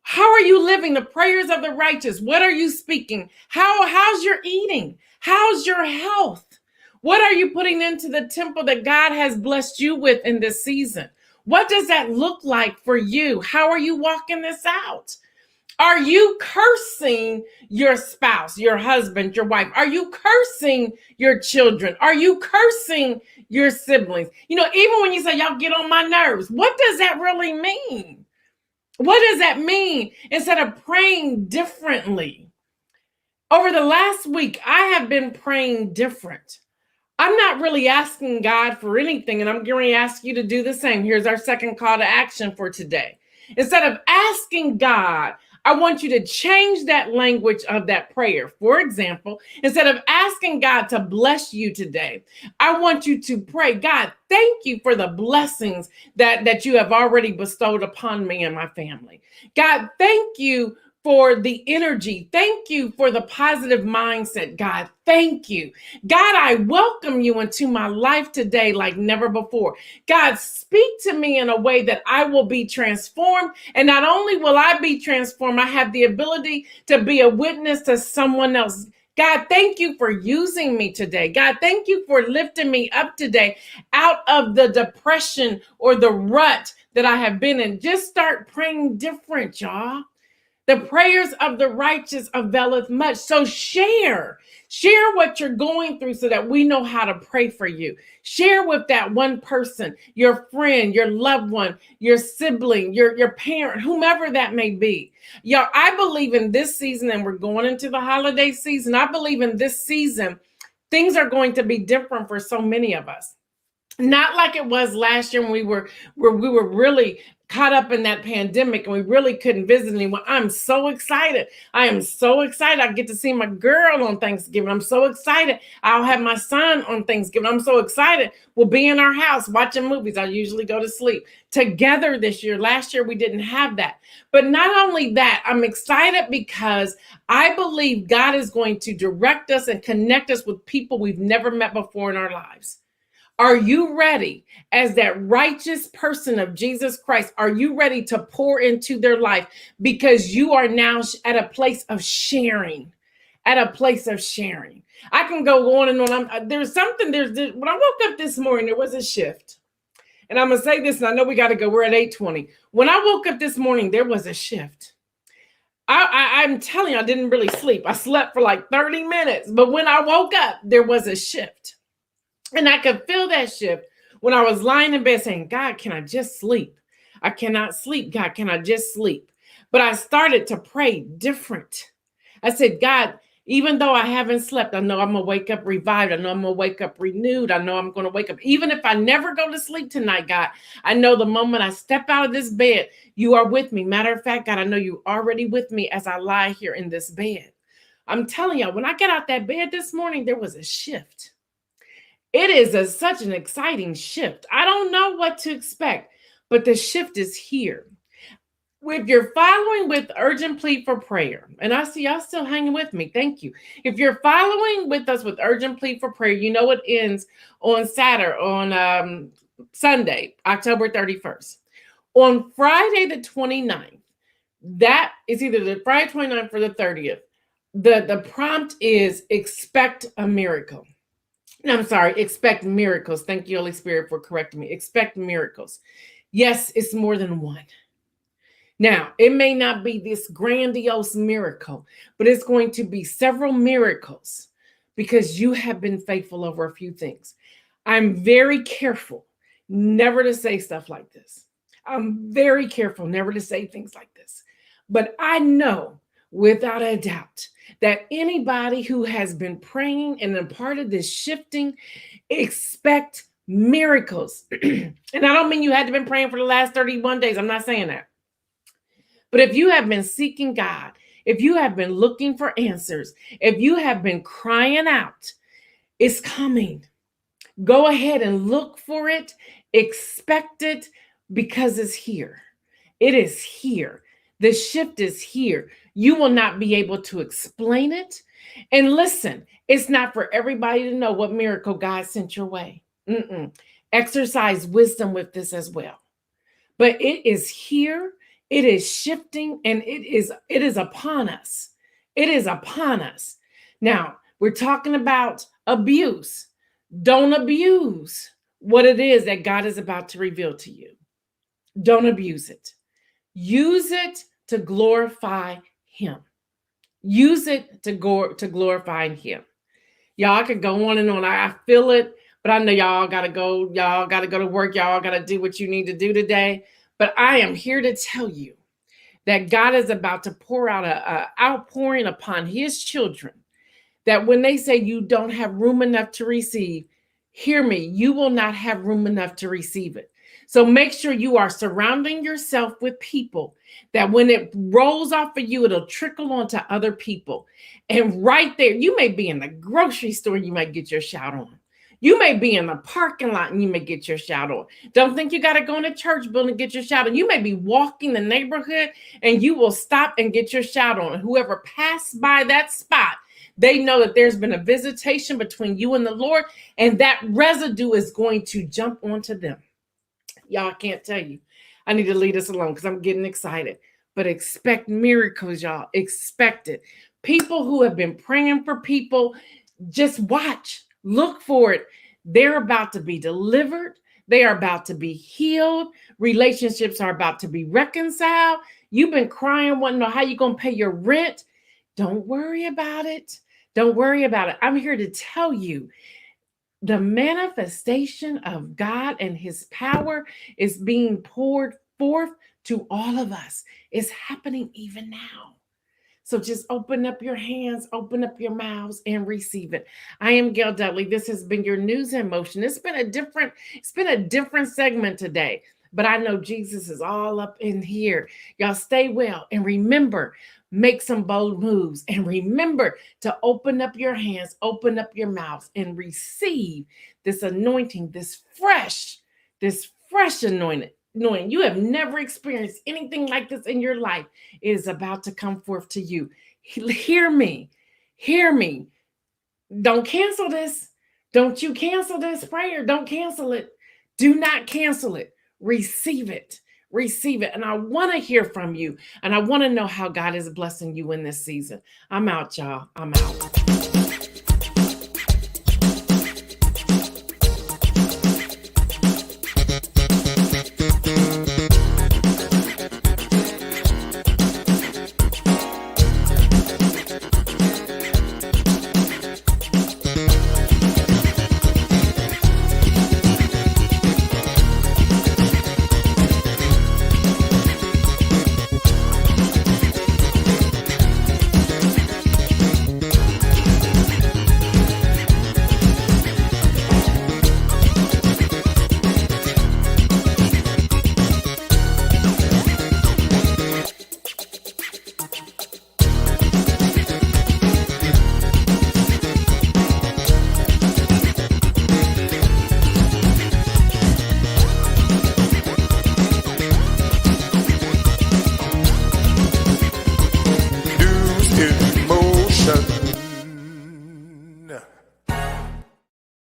How are you living the prayers of the righteous? What are you speaking? How's your eating? How's your health? What are you putting into the temple that God has blessed you with in this season? What does that look like for you? How are you walking this out? Are you cursing your spouse, your husband, your wife? Are you cursing your children? Are you cursing your siblings? You know, even when you say, y'all get on my nerves, what does that really mean? What does that mean? Instead of praying differently. Over the last week, I have been praying different. I'm not really asking God for anything, and I'm going to ask you to do the same. Here's our second call to action for today. Instead of asking God, I want you to change that language of that prayer. For example, instead of asking God to bless you today, I want you to pray, God, thank you for the blessings that you have already bestowed upon me and my family. God, thank you for the energy. Thank you for the positive mindset. God, thank you. God, I welcome you into my life today like never before. God, speak to me in a way that I will be transformed. And not only will I be transformed, I have the ability to be a witness to someone else. God, thank you for using me today. God, thank you for lifting me up today out of the depression or the rut that I have been in. Just start praying different, y'all. The prayers of the righteous availeth much. So share what you're going through so that we know how to pray for you. Share with that one person, your friend, your loved one, your sibling, your parent, whomever that may be. Y'all, I believe in this season, and we're going into the holiday season. I believe in this season, things are going to be different for so many of us. Not like it was last year when we were really caught up in that pandemic and we really couldn't visit anyone. I'm so excited. I am so excited. I get to see my girl on Thanksgiving. I'm so excited. I'll have my son on Thanksgiving. I'm so excited. We'll be in our house watching movies. I usually go to sleep together this year. Last year we didn't have that. But not only that, I'm excited because I believe God is going to direct us and connect us with people we've never met before in our lives. Are you ready as that righteous person of Jesus Christ? Are you ready to pour into their life? Because you are now at a place of sharing, at a place of sharing. I can go on and on. There's when I woke up this morning, there was a shift. And I'm going to say this, and I know we got to go. We're at 8:20. When I woke up this morning, there was a shift. I'm telling you, I didn't really sleep. I slept for like 30 minutes. But when I woke up, there was a shift. And I could feel that shift when I was lying in bed saying, God, can I just sleep? I cannot sleep. God, can I just sleep? But I started to pray different. I said, God, even though I haven't slept, I know I'm going to wake up revived. I know I'm going to wake up renewed. I know I'm going to wake up. Even if I never go to sleep tonight, God, I know the moment I step out of this bed, you are with me. Matter of fact, God, I know you're already with me as I lie here in this bed. I'm telling you, when I got out that bed this morning, there was a shift. It is such an exciting shift. I don't know what to expect, but the shift is here. If you're following with urgent plea for prayer, and I see y'all still hanging with me, thank you. If you're following with us with urgent plea for prayer, you know it ends on Sunday, October 31st. On Friday the 29th, that is either the Friday 29th or the 30th. The prompt is expect a miracle. No, I'm sorry, expect miracles. Thank you, Holy Spirit, for correcting me. Expect miracles. Yes, it's more than one. Now, it may not be this grandiose miracle, but it's going to be several miracles because you have been faithful over a few things. I'm very careful never to say stuff like this. I'm very careful never to say things like this. But I know without a doubt that anybody who has been praying and a part of this shifting, expect miracles. And I don't mean you had to been praying for the last 31 days. I'm not saying that. But if you have been seeking God, if you have been looking for answers, if you have been crying out, it's coming. Go ahead and look for it, expect it, because it's here. It is here. The shift is here. You will not be able to explain it. And listen, it's not for everybody to know what miracle God sent your way. Exercise wisdom with this as well. But it is here. It is shifting, and it is upon us. It is upon us. Now, we're talking about abuse. Don't abuse what it is that God is about to reveal to you. Don't abuse it. Use it to glorify Him. Use it to glorify Him. Y'all could go on and on. I feel it, but I know y'all gotta go. Y'all gotta go to work. Y'all gotta do what you need to do today. But I am here to tell you that God is about to pour out an outpouring upon His children. That when they say you don't have room enough to receive, hear me, you will not have room enough to receive it. So make sure you are surrounding yourself with people that when it rolls off of you, it'll trickle onto other people. And right there, you may be in the grocery store, you might get your shout on. You may be in the parking lot and you may get your shout on. Don't think you got to go in a church building and get your shout on. You may be walking the neighborhood and you will stop and get your shout on. Whoever passed by that spot, they know that there's been a visitation between you and the Lord, and that residue is going to jump onto them. Y'all, I can't tell you. I need to leave us alone because I'm getting excited. But expect miracles, y'all. Expect it. People who have been praying for people, just watch. Look for it. They're about to be delivered. They are about to be healed. Relationships are about to be reconciled. You've been crying, wanting to know how you're going to pay your rent. Don't worry about it. Don't worry about it. I'm here to tell you the manifestation of God and His power is being poured forth to all of us. It's happening even now. So just open up your hands, open up your mouths, and receive it. I am Gail Dudley. This has been your news in motion. It's been a different segment today, but I know Jesus is all up in here. Y'all stay well and remember, make some bold moves and remember to open up your hands, open up your mouths, and receive this anointing, this fresh anointing. Knowing you have never experienced anything like this in your life, it is about to come forth to you. Hear me. Hear me. Don't cancel this. Don't you cancel this prayer. Don't cancel it. Do not cancel it. Receive it. Receive it. And I want to hear from you. And I want to know how God is blessing you in this season. I'm out, y'all. I'm out.